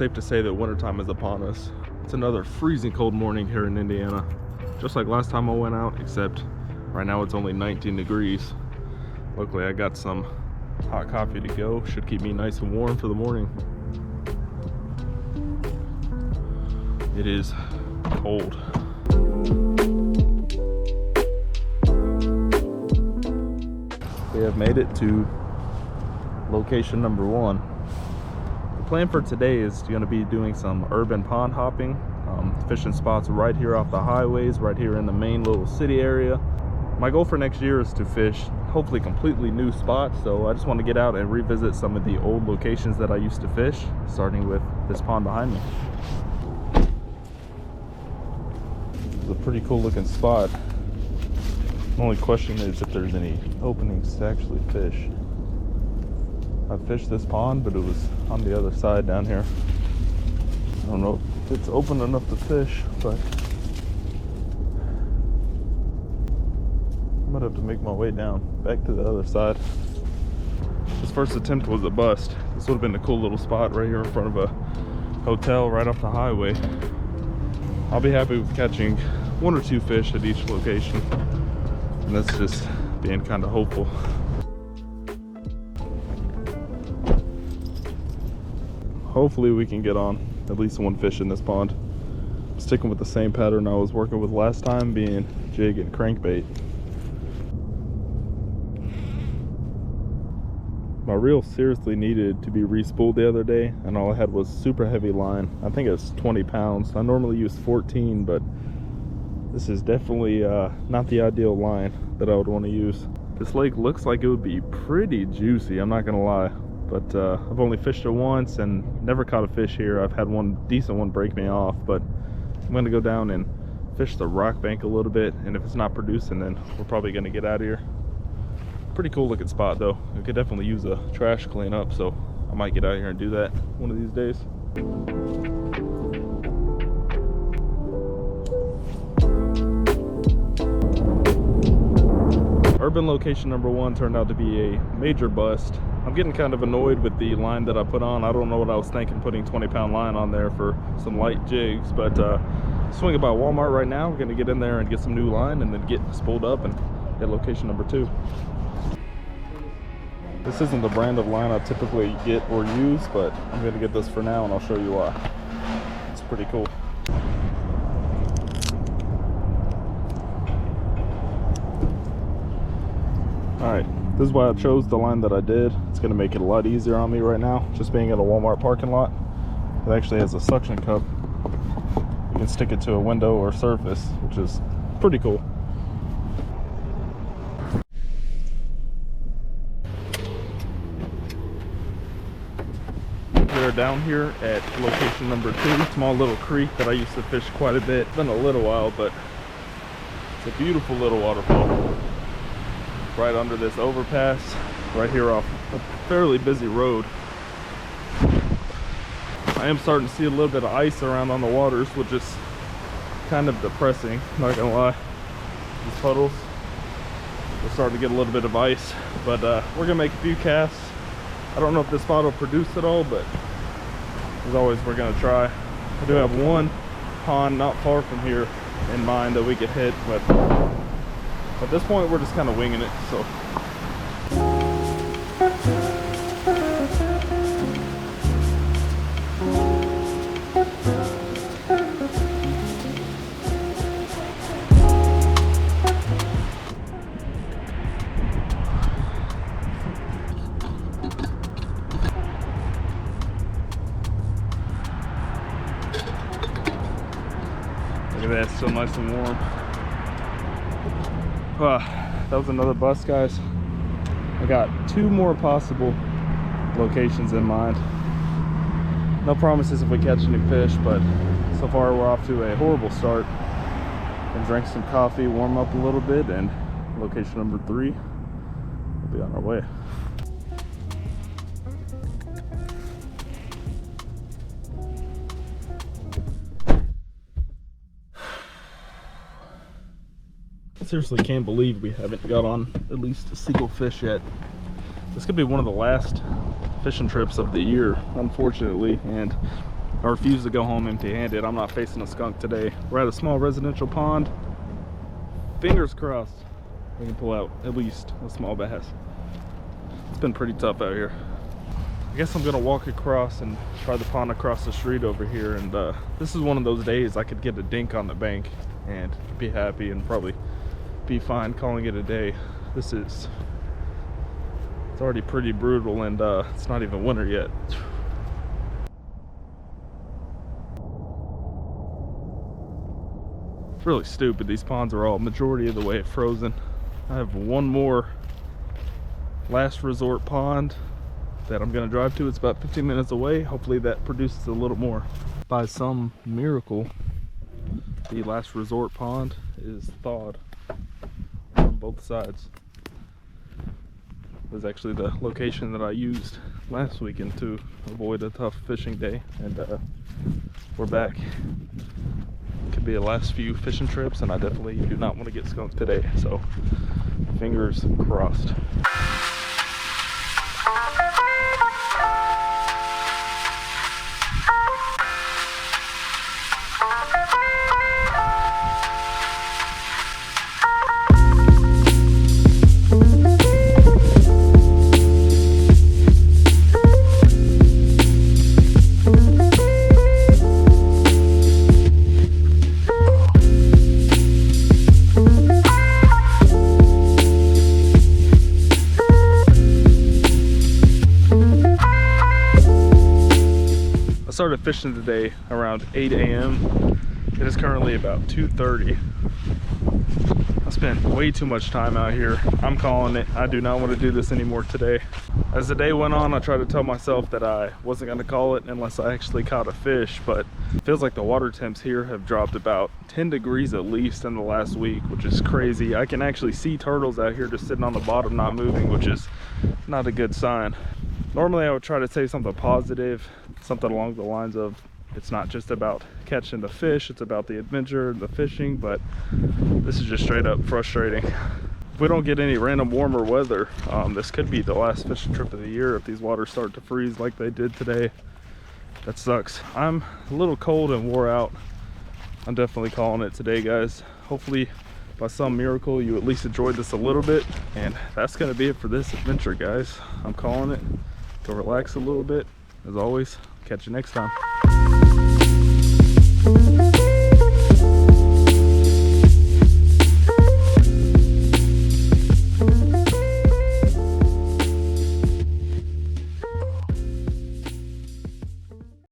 safe to say that wintertime is upon us. It's another freezing cold morning here in Indiana. Just like last time I went out, except right now it's only 19 degrees. Luckily I got some hot coffee to go. Should keep me nice and warm for the morning. It is cold. We have made it to location number 1. The plan for today is going to be doing some urban pond hopping, fishing spots right here off the highways, right here in the main little city area. My goal for next year is to fish hopefully completely new spots, so I just want to get out and revisit some of the old locations that I used to fish, starting with this pond behind me. It's a pretty cool looking spot. The only question is if there's any openings to actually fish. I fished this pond, but it was on the other side down here. I don't know if it's open enough to fish, but I might have to make my way down back to the other side. This first attempt was a bust. This would have been a cool little spot right here in front of a hotel right off the highway. I'll be happy with catching 1 or 2 fish at each location, and that's just being kind of hopeful. Hopefully we can get on at least 1 fish in this pond. I'm sticking with the same pattern I was working with last time, being jig and crankbait. My reel seriously needed to be re-spooled the other day, and all I had was super heavy line. I think it's 20 pounds. I normally use 14, but this is definitely not the ideal line that I would want to use. This lake looks like it would be pretty juicy, I'm not gonna lie. But I've only fished it once and never caught a fish here. I've had one decent one break me off, but I'm gonna go down and fish the rock bank a little bit, and if it's not producing, then we're probably gonna get out of here. Pretty cool looking spot though. We could definitely use a trash cleanup, so I might get out here and do that one of these days. Urban location number 1 turned out to be a major bust. I'm getting kind of annoyed with the line that I put on. I don't know what I was thinking putting 20-pound line on there for some light jigs, but swinging by Walmart right now. We're gonna get in there and get some new line and then get spooled up and hit location number 2. This isn't the brand of line I typically get or use, but I'm gonna get this for now and I'll show you why. It's pretty cool. Alright, this is why I chose the line that I did. It's going to make it a lot easier on me right now, just being at a Walmart parking lot. It actually has a suction cup. You can stick it to a window or surface, which is pretty cool. We're down here at location number 2, small little creek that I used to fish quite a bit. It's been a little while, but it's a beautiful little waterfall. Right under this overpass, right here off a fairly busy road. I am starting to see a little bit of ice around on the waters, which is kind of depressing, not gonna lie. These puddles, we're starting to get a little bit of ice, but we're gonna make a few casts. I don't know if this spot will produce at all, but as always, we're gonna try. I do have one pond not far from here in mind that we could hit, but at this point we're just kind of winging it, so. Look at that, it's still nice and warm. That was another bust, guys. I got 2 more possible locations in mind. No promises if we catch any fish, but so far we're off to a horrible start. And drank some coffee, warm up a little bit, and location number 3, we'll be on our way. I seriously can't believe we haven't got on at least a single fish yet. This could be one of the last fishing trips of the year, unfortunately, and I refuse to go home empty-handed. I'm not facing a skunk today. We're at a small residential pond. Fingers crossed we can pull out at least a small bass. It's been pretty tough out here. I guess I'm gonna walk across and try the pond across the street over here, and this is one of those days I could get a dink on the bank and be happy and probably be fine calling it a day. It's already pretty brutal, and it's not even winter yet. It's really stupid. These ponds are all majority of the way frozen. I have one more last resort pond that I'm gonna drive to. It's about 15 minutes away. Hopefully that produces a little more. By some miracle, the last resort pond is thawed on both sides. It was actually the location that I used last weekend to avoid a tough fishing day, and we're back. Could be the last few fishing trips, and I definitely do not want to get skunked today, so fingers crossed. I started fishing today around 8 a.m. It is currently about 2:30. I spent way too much time out here. I'm calling it. I do not want to do this anymore today. As the day went on, I tried to tell myself that I wasn't going to call it unless I actually caught a fish, but it feels like the water temps here have dropped about 10 degrees at least in the last week, which is crazy. I can actually see turtles out here just sitting on the bottom not moving, which is not a good sign. Normally I would try to say something positive, something along the lines of, it's not just about catching the fish, it's about the adventure, the fishing, but this is just straight up frustrating. If we don't get any random warmer weather, this could be the last fishing trip of the year if these waters start to freeze like they did today. That sucks. I'm a little cold and wore out. I'm definitely calling it today, guys. Hopefully by some miracle you at least enjoyed this a little bit, and that's gonna be it for this adventure, guys. I'm calling it. Go relax a little bit. As always, catch you next time.